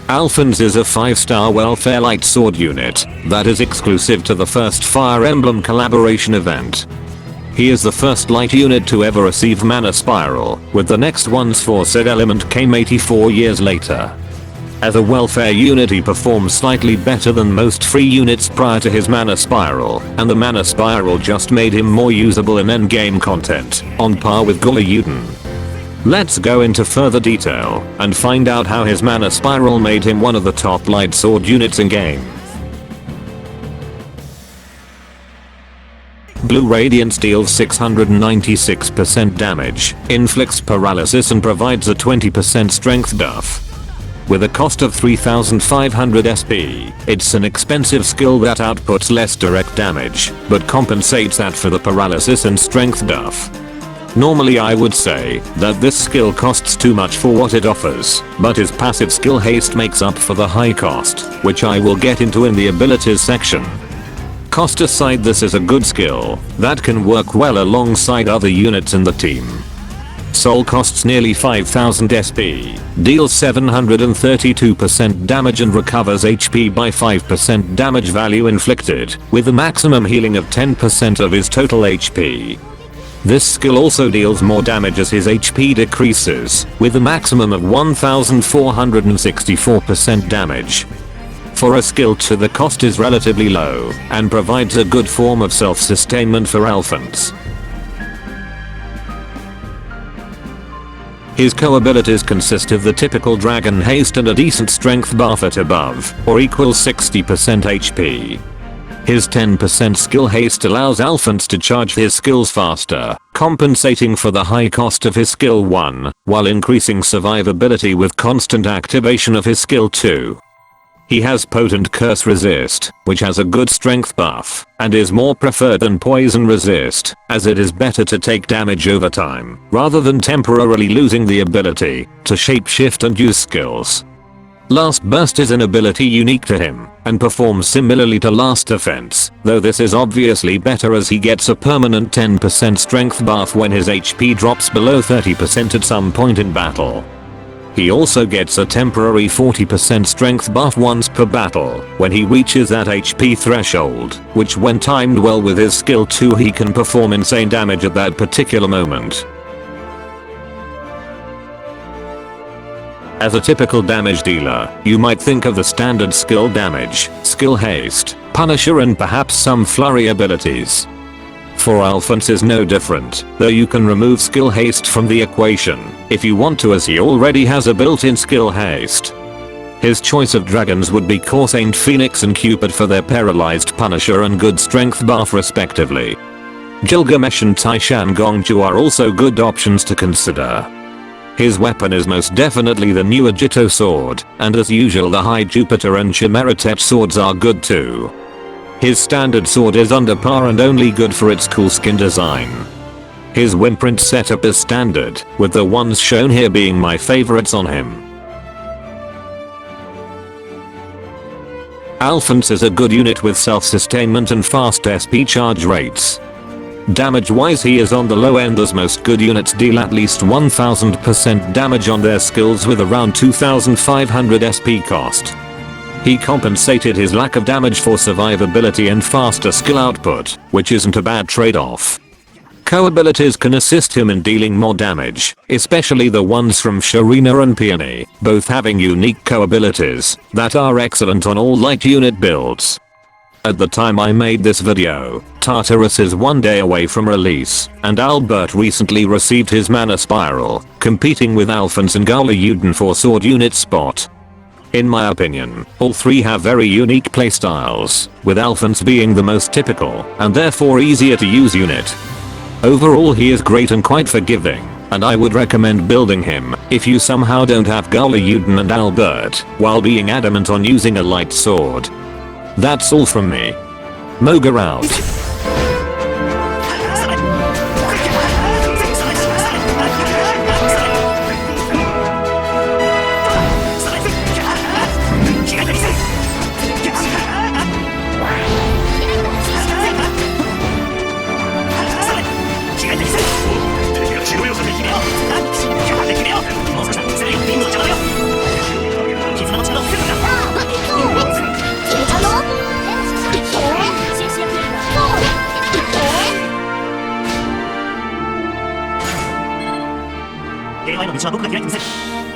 Alfonse is a 5-star welfare light sword unit that is exclusive to the first Fire Emblem collaboration event. He is the first light unit to ever receive Mana Spiral, with the next ones for said element came 84 years later. As a welfare unit he performs slightly better than most free units prior to his Mana Spiral, and the Mana Spiral just made him more usable in endgame content, on par with Julietta. Let's go into further detail and find out how his Mana Spiral made him one of the top light sword units in game. Blue Radiance deals 696% damage, inflicts paralysis and provides a 20% strength buff. With a cost of 3500 SP, it's an expensive skill that outputs less direct damage, but compensates that for the paralysis and strength buff. Normally I would say that this skill costs too much for what it offers, but his passive skill haste makes up for the high cost, which I will get into in the abilities section. Cost aside, this is a good skill that can work well alongside other units in the team. Soul costs nearly 5000 SP, deals 732% damage and recovers HP by 5% damage value inflicted, with a maximum healing of 10% of his total HP. This skill also deals more damage as his HP decreases, with a maximum of 1464% damage. For a skill 2, the cost is relatively low, and provides a good form of self-sustainment for Alfonse. His co-abilities consist of the typical Dragon Haste and a decent strength buff at above, or equals 60% HP. His 10% skill haste allows Alfonse to charge his skills faster, compensating for the high cost of his skill 1, while increasing survivability with constant activation of his skill 2. He has potent curse resist, which has a good strength buff, and is more preferred than poison resist, as it is better to take damage over time, rather than temporarily losing the ability to shapeshift and use skills. Last Burst is an ability unique to him, and performs similarly to Last Defense, though this is obviously better as he gets a permanent 10% strength buff when his HP drops below 30% at some point in battle. He also gets a temporary 40% strength buff once per battle, when he reaches that HP threshold, which when timed well with his skill 2 he can perform insane damage at that particular moment. As a typical damage dealer, you might think of the standard skill damage, skill haste, punisher and perhaps some flurry abilities. For Alfonse is no different, though you can remove skill haste from the equation, if you want to, as he already has a built-in skill haste. His choice of dragons would be Corsaint Phoenix and Cupid for their paralyzed punisher and good strength buff respectively. Gilgamesh and Taishan Gongju are also good options to consider. His weapon is most definitely the newer Jito sword, and as usual the High Jupiter and Chimeratet swords are good too. His standard sword is under par and only good for its cool skin design. His windprint setup is standard, with the ones shown here being my favorites on him. Alfonse is a good unit with self-sustainment and fast SP charge rates. Damage wise he is on the low end as most good units deal at least 1000% damage on their skills with around 2500 SP cost. He compensated his lack of damage for survivability and faster skill output, which isn't a bad trade-off. Co-abilities can assist him in dealing more damage, especially the ones from Sharina and Peony, both having unique co-abilities that are excellent on all light unit builds. At the time I made this video, Tartarus is 1 day away from release, and Albert recently received his Mana Spiral, competing with Alfonse and Julietta for sword unit spot. In my opinion, all three have very unique playstyles, with Alfonse being the most typical and therefore easier to use unit. Overall he is great and quite forgiving, and I would recommend building him if you somehow don't have Galliuden and Albert while being adamant on using a light sword. That's all from me. Moga out. AI の道は僕が開いてみせる。